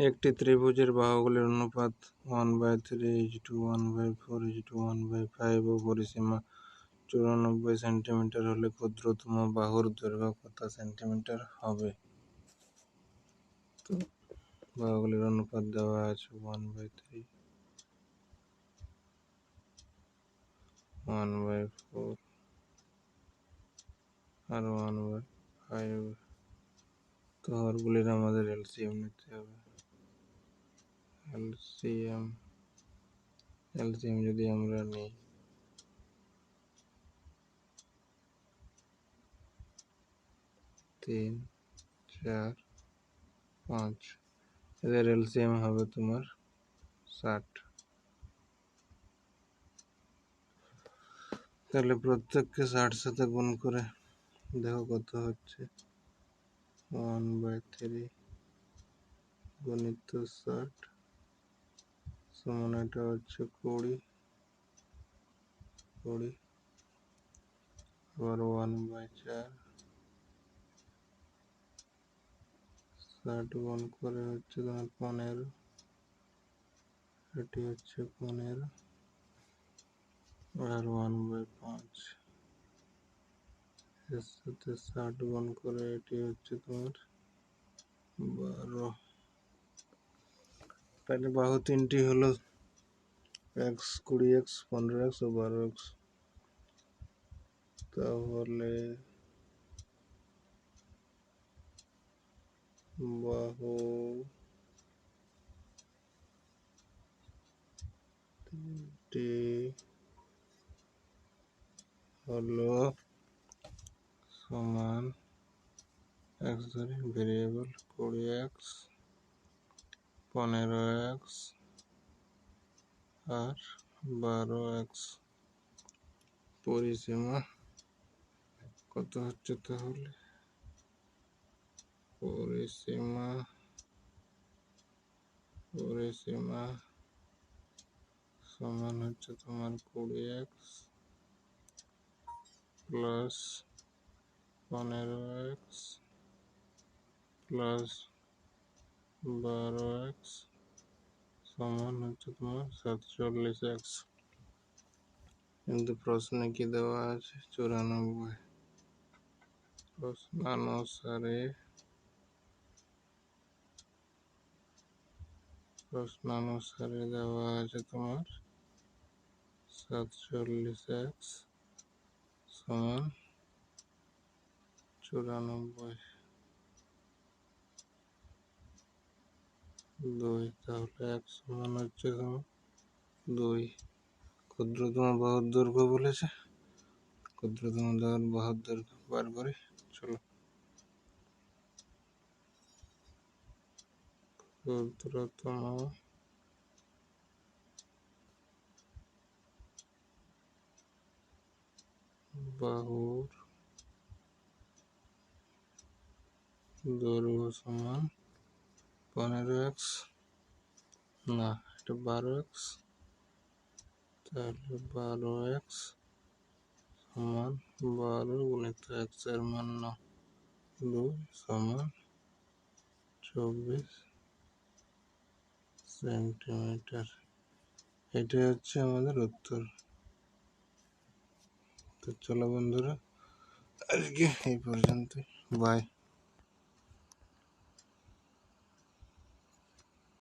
একটি ত্রিভুজের বাহুগুলির অনুপাত 1/3:1/4:1/5 ও পরিসীমা 94 সেন্টিমিটার হলে ক্ষুদ্রতম বাহুর দৈর্ঘ্য কত সেন্টিমিটার হবে? তো বাহুগুলির অনুপাত দেওয়া আছে 1/3, 1/4 আর 1/5। তো হরগুলির আমাদের এলসিএম নিতে হবে। এলসিএম যদি আমরা নিই, তিন, 4, 5, এদের এলসিএম হবে তোমার 60। তাহলে প্রত্যেককে 60 সাথে গুণ করে দেখো কত হচ্ছে। 1/3 গুণিত 60 সমান এটা হচ্ছে 20, আবার 1/4 60 গুণ করে হচ্ছে তোমার 15, এটি হচ্ছে 15, আর 1/5 এর সাথে 60 গুণ করে এটি হচ্ছে তোমার 12। তাহলে বাহু তিনটি হলো x, 20x, 15x ও 12x। তাহলে বাহু তিনটি হলো সমান x ধরে ভেরিয়েবল 20x, 15x আর 12x। পরিসীমা কত হচ্ছে? তাহলে পরিসীমা সমান হচ্ছে তোমার 20x plus 15x plus 12x সমান হচ্ছে তোমার 47x। কিন্তু প্রশ্নে কি দেওয়া আছে? 94। প্রশ্নানুসারে দেওয়া আছে তোমার 47x সমান 94, 2। তাহলে x সমান হচ্ছে তোমার 2। ক্ষুদ্রতম বাহুর দৈর্ঘ্য বলেছে, ক্ষুদ্রতম বাহুর দৈর্ঘ্য বার করি। চলো, ক্ষুদ্রতম বাহুর দৈর্ঘ্য সমান 15x, না এটা 12x। তাহলে 12x সমান 12 গুণিত x এর মান 2 সমান 24 সেন্টিমিটার। এটাই হচ্ছে আমাদের উত্তর। তো চলো বন্ধুরা, আজকে এই পর্যন্ত, বাই।